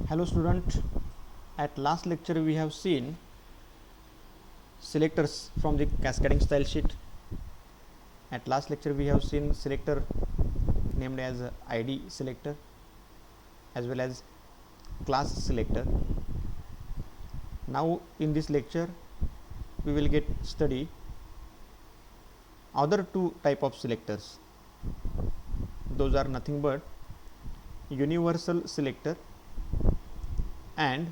Hello student, at last lecture we have seen selectors from the cascading style sheet. At last lecture we have seen selector named as ID selector as well as class selector. Now in this lecture we will get study other two type of selectors. Those are nothing but universal selector and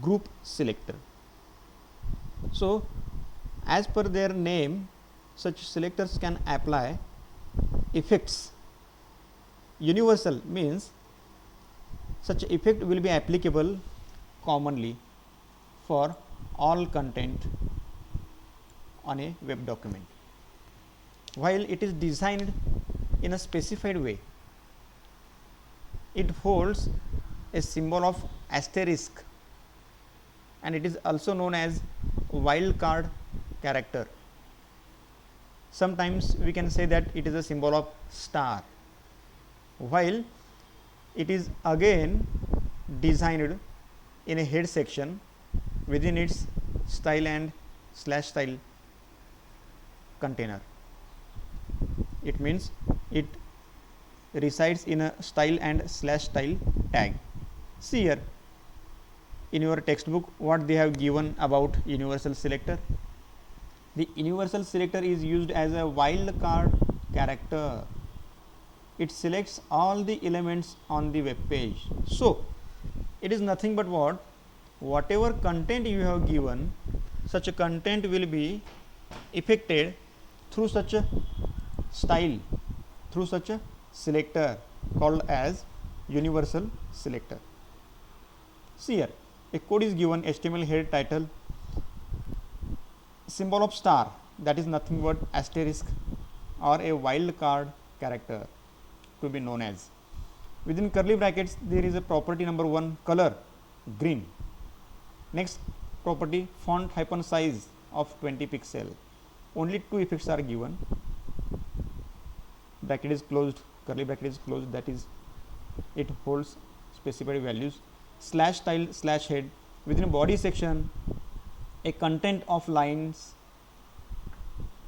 group selector. So as per their name, such selectors can apply effects. Universal means such effect will be applicable commonly for all content on a web document, while it is designed in a specified way. It holds a symbol of asterisk and it is also known as wildcard character. Sometimes we can say that it is a symbol of star, while it is again designed in a head section within its style and slash style container. It means it resides in a style and slash style tag. See here in your textbook what they have given about universal selector. The universal selector is used as a wildcard character. It selects all the elements on the web page. So it is nothing but whatever content you have given, such a content will be affected through such a style, through such a selector called as universal selector. See here, a code is given, HTML head title, symbol of star, that is nothing but asterisk or a wildcard character to be known as. Within curly brackets there is a property number 1, color green. Next property, font hyphen size of 20 pixel. Only two effects are given. Bracket is closed, curly bracket is closed, that is it holds specified values. Slash style slash head. Within body section a content of lines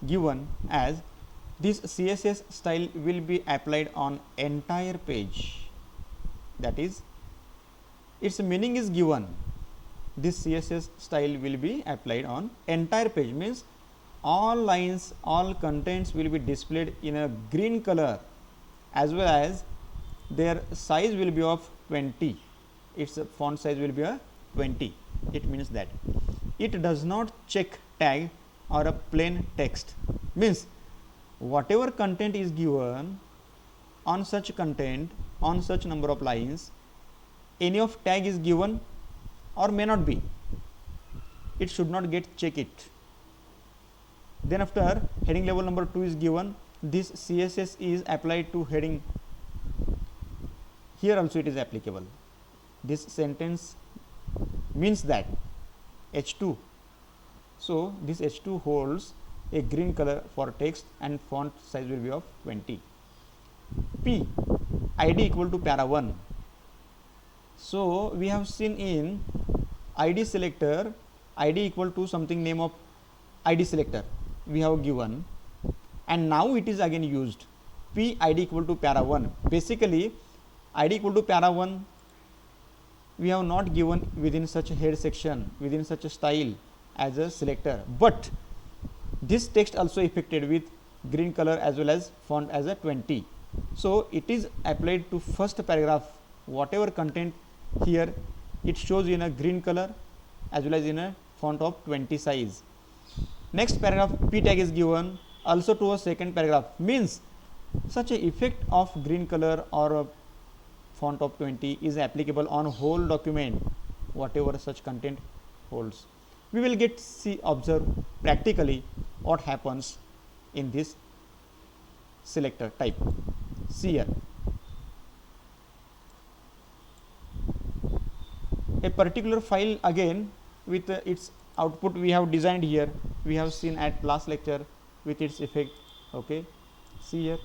given as this CSS style will be applied on entire page, that is its meaning is given, this CSS style will be applied on entire page, means all lines, all contents will be displayed in a green color as well as their size will be of 20, its font size will be a 20. It means that it does not check tag or a plain text, means whatever content is given on such content, on such number of lines, any of tag is given or may not be, it should not get check it. Then after heading level number 2 is given, this CSS is applied to heading, here also it is applicable. This sentence means that H2, so this H2 holds a green color for text and font size will be of 20. P, ID equal to para 1. So we have seen in ID selector, ID equal to something name of ID selector we have given, and now it is again used P ID equal to para 1. Basically ID equal to para 1 we have not given within such a head section, within such a style as a selector, but this text also affected with green color as well as font as a 20. So it is applied to first paragraph, whatever content here it shows in a green color as well as in a font of 20 size. Next paragraph P tag is given also to a second paragraph, means such a effect of green color or a font of 20 is applicable on whole document, whatever such content holds. We will get observe practically what happens in this selector type. See here, a particular file again with its output we have designed here, we have seen at last lecture with its effect. Okay, see here,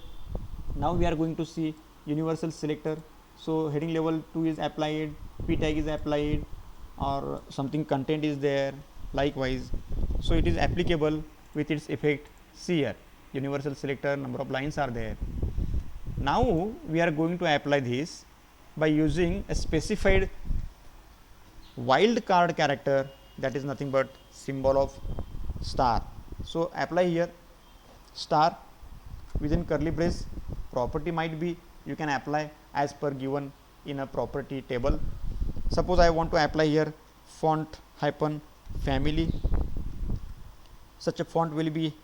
now we are going to see universal selector. So heading level 2 is applied, p tag is applied or something content is there likewise. So it is applicable with its effect. See here, universal selector, number of lines are there. Now we are going to apply this by using a specified wildcard character, that is nothing but symbol of star. So apply here star within curly brace. Property might be you can apply as per given in a property table. Suppose I want to apply here font hyphen family. Such a font will be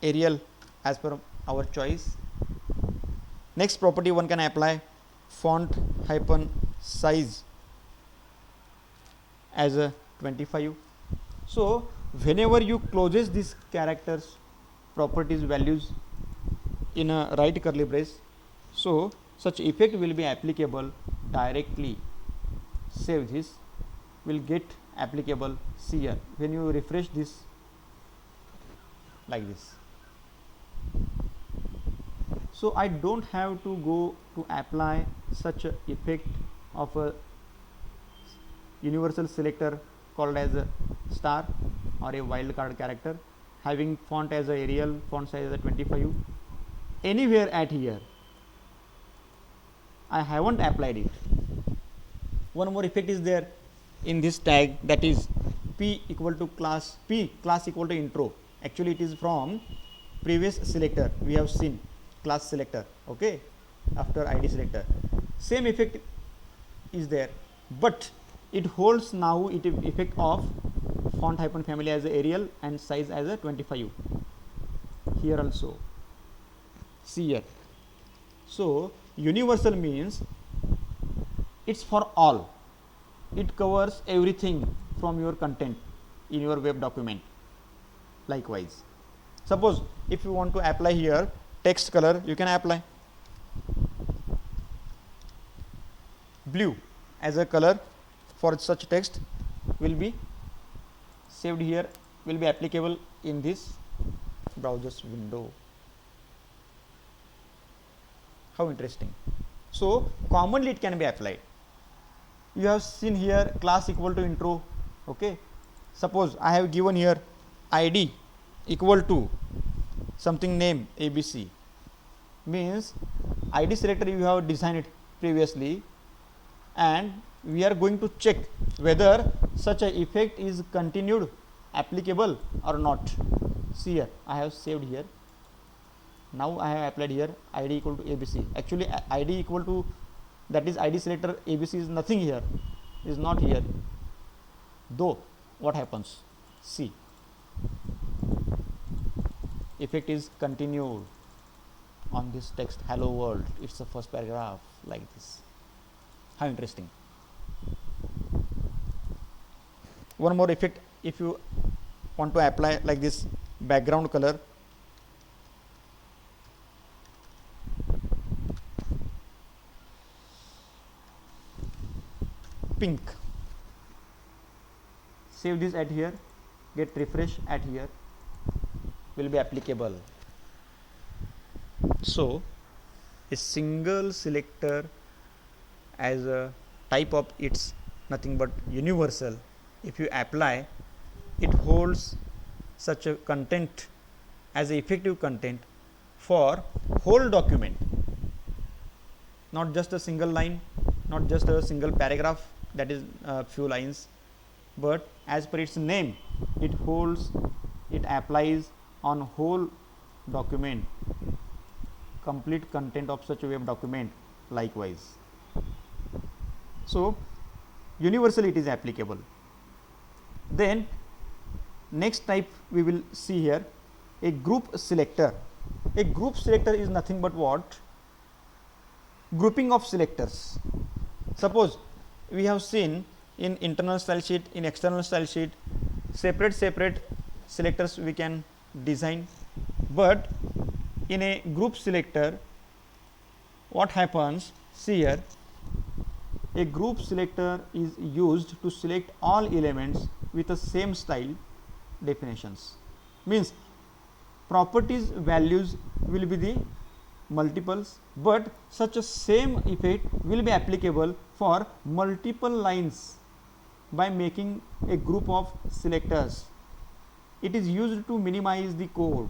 Arial as per our choice. Next property one can apply font hyphen size as a 25. So whenever you closes these characters properties values in a right curly brace, so such effect will be applicable directly. Save this, will get applicable. See here, when you refresh this like this. So I don't have to go to apply such a effect of a universal selector called as a star or a wildcard character having font as a Arial, font size as a 25 anywhere at here. I haven't applied it. One more effect is there in this tag, that is p equal to class, p class equal to intro. Actually it is from previous selector we have seen class selector, okay, after id selector. Same effect is there, but it holds now it effect of font hyphen family as a Arial and size as a 25 here also. See here. So universal means it's for all, it covers everything from your content in your web document. Likewise, suppose if you want to apply here text color, you can apply blue as a color for such text, will be saved here, will be applicable in this browser's window. How interesting. So commonly it can be applied. You have seen here class equal to intro, okay. Suppose I have given here id equal to something name ABC, means id selector you have designed it previously, and we are going to check whether such a effect is continued applicable or not. See here, I have saved here. Now I have applied here id equal to ABC. Actually id equal to, that is id selector ABC is nothing here, is not here. Though what happens, see, effect is continued on this text hello world, it's the first paragraph like this. How interesting. One more effect, if you want to apply like this background color, pink, save this at here, get refresh at here, will be applicable. So a single selector as a type of it's nothing but universal. If you apply, it holds such a content as a effective content for whole document, not just a single line, not just a single paragraph, that is few lines, but as per its name it holds, it applies on whole document, complete content of such a web document. Likewise, so universally it is applicable. Then next type we will see here, a group selector. A group selector is nothing but what, grouping of selectors. Suppose we have seen in internal style sheet, in external style sheet, separate selectors we can design, but in a group selector what happens, see here, a group selector is used to select all elements with the same style definitions, means properties values will be the multiples, but such a same effect will be applicable for multiple lines by making a group of selectors. It is used to minimize the code,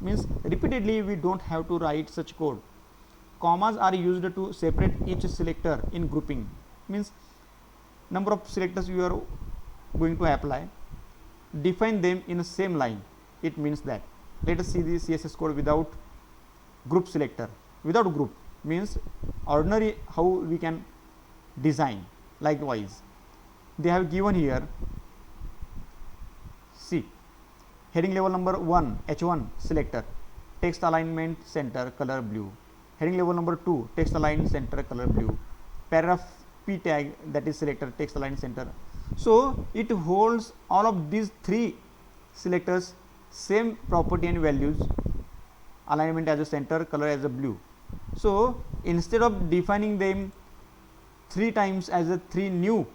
means repeatedly we don't have to write such code. Commas are used to separate each selector in grouping, means number of selectors you are going to apply, define them in the same line. It means that, let us see the CSS code without group selector. Without group means ordinary how we can design. Likewise, they have given here, see, heading level number 1 H1 selector, text alignment center color blue. Heading level number 2 text align center color blue. Paragraph P tag, that is selector, text align center. So it holds all of these three selectors same property and values, alignment as a center, color as a blue. So instead of defining them 3 times as a 3 new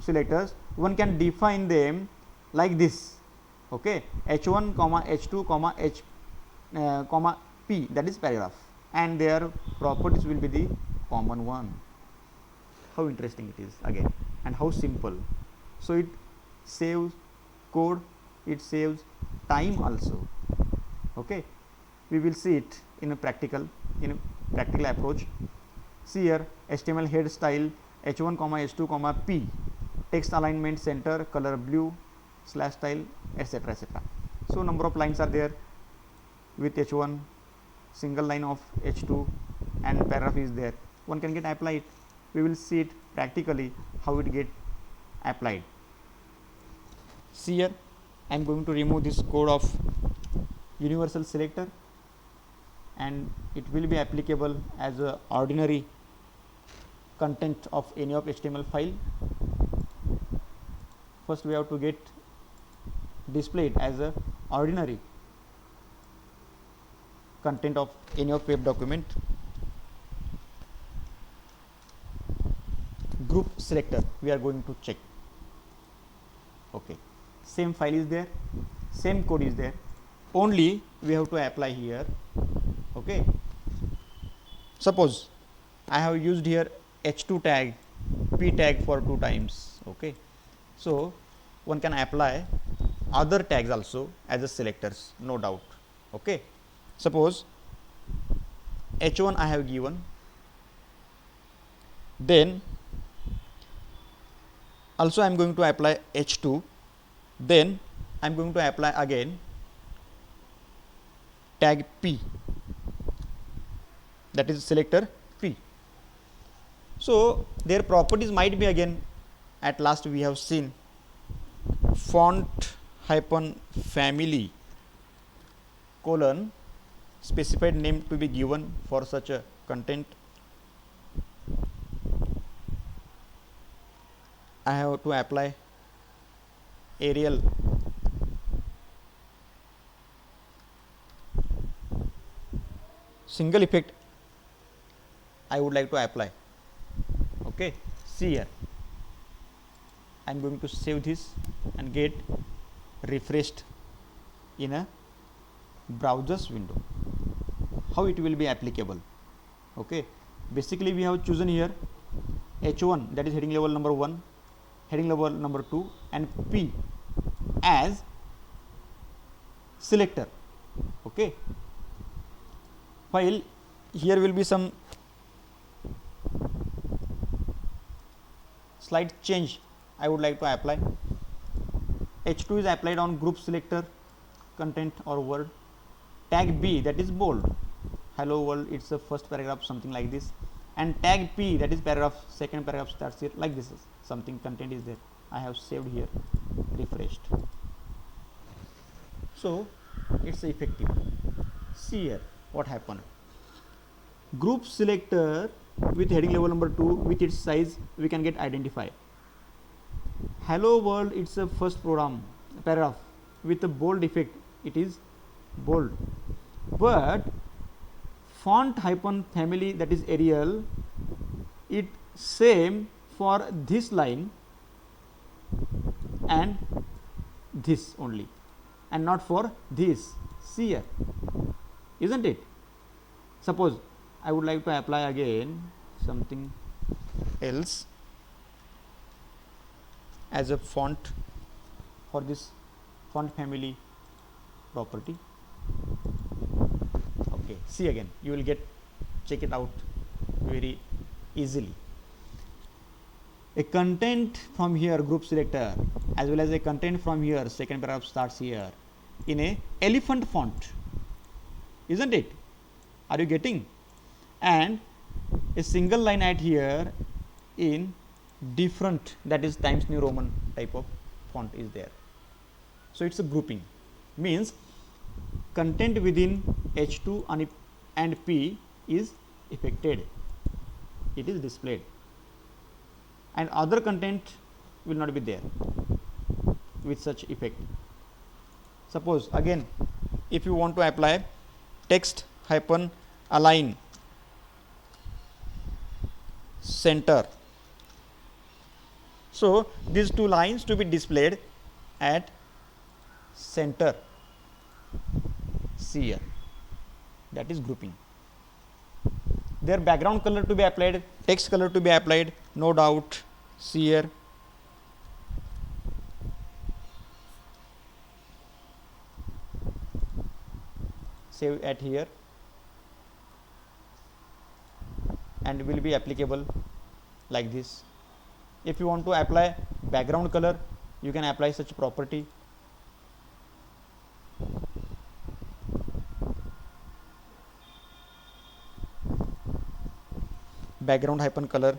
selectors, one can define them like this, okay, H1 comma H2 comma H comma P, that is paragraph, and their properties will be the common one. How interesting it is again, and how simple. So it saves code, it saves time also. Okay, we will see it in a practical approach. See here, HTML head style H1 comma H2 comma P, text alignment center color blue slash style, etc., etc. So number of lines are there with H1, single line of H2, and paragraph is there. One can get applied. We will see it practically how it get applied. See here, I am going to remove this code of universal selector, and it will be applicable as a ordinary content of any of HTML file. First we have to get displayed as a ordinary content of any of web document. Group selector we are going to check. Okay, same file is there, same code is there, only we have to apply here. Okay, suppose I have used here H2 tag, P tag for 2 times. Okay, so one can apply other tags also as a selectors, no doubt. Okay, suppose H1 I have given, then also I am going to apply H2, then I am going to apply again tag P, that is selector P. So their properties might be again, at last we have seen font hyphen family colon specified name to be given for such a content. I have to apply Arial single effect I would like to apply. Okay, see here, I am going to save this and get refreshed in a browser's window. How it will be applicable? Okay, basically we have chosen here H1, that is heading level number 1, heading level number 2, and P as selector. Okay, while here will be some slight change I would like to apply. H2 is applied on group selector content or word. Tag B, that is bold, hello world, it's the first paragraph, something like this, and tag P, that is paragraph, second paragraph starts here, like this is something content is there. I have saved here, refreshed. So it's effective. See here what happened. Group selector with heading level number 2 with its size we can get identified. Hello world, it's a first paragraph with a bold effect, it is bold, but font hyphen family, that is Arial, it same for this line and this only, and not for this. See here, isn't it? Suppose I would like to apply again something else as a font for this font family property. Okay, see again, you will get check it out very easily. A content from here, group selector, as well as a content from here, second paragraph starts here in a elephant font, isn't it? Are you getting? And a single line at here in different, that is Times New Roman type of font is there. So it's a grouping, means content within H2 and P is affected, it is displayed, and other content will not be there with such effect. Suppose again, if you want to apply text hyphen align center, so these two lines to be displayed at center, see here, that is grouping. Their background color to be applied, text color to be applied, no doubt, see here. Save at here and will be applicable like this. If you want to apply background color, you can apply such property. Background hyphen color,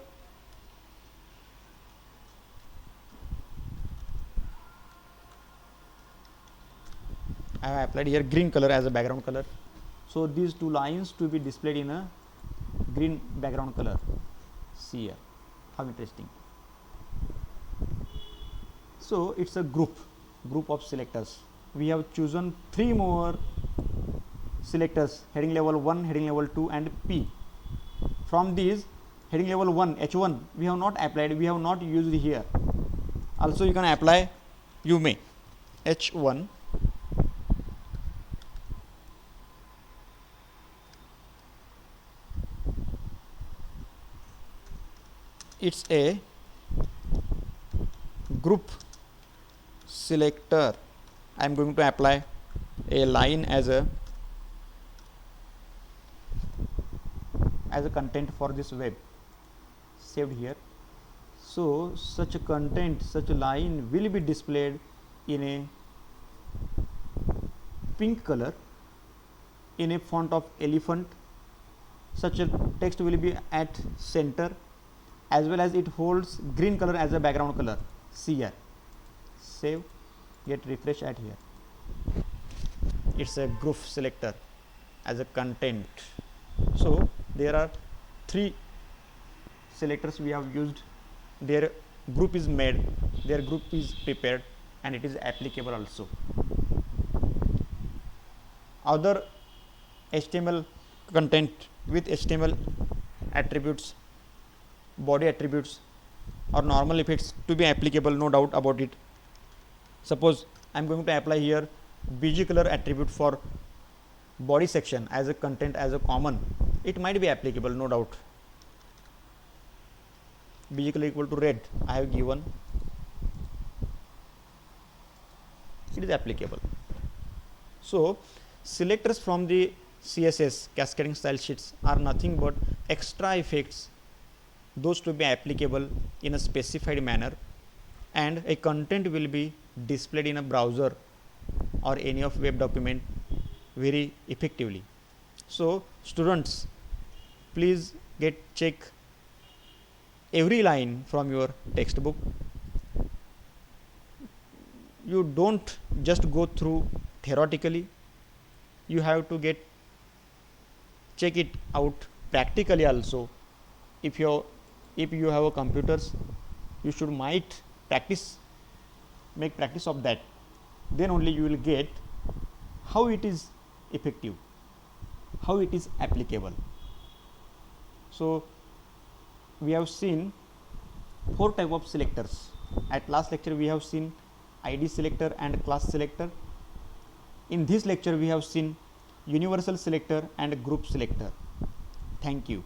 I have applied here green color as a background color. So these two lines to be displayed in a green background color. See here, how interesting. So it's a group of selectors. We have chosen 3 more selectors, heading level 1, heading level 2 and P. From these, heading level 1 H1 we have not applied, we have not used here. Also you can apply, you may H1 it's a group selector. I am going to apply a line as a content for this web, saved here. So such a content, such a line will be displayed in a pink color in a font of elephant. Such a text will be at center, as well as it holds green color as a background color. See here, save, get refresh at here. It's a group selector as a content. So there are 3 selectors we have used. Their group is made, their group is prepared, and it is applicable also. Other HTML content with HTML attributes, body attributes or normal effects to be applicable, no doubt about it. Suppose I am going to apply here BG color attribute for body section as a content, as a common, it might be applicable, no doubt. BG color equal to red I have given, it is applicable. So selectors from the CSS cascading style sheets are nothing but extra effects, those to be applicable in a specified manner, and a content will be displayed in a browser or any of web document very effectively. So students, please check every line from your textbook. You don't just go through theoretically, you have to check it out practically also. If you have a computers, you should make practice of that, then only you will get how it is effective, how it is applicable. So we have seen 4 type of selectors. At last lecture we have seen ID selector and class selector. In this lecture we have seen universal selector and group selector. Thank you.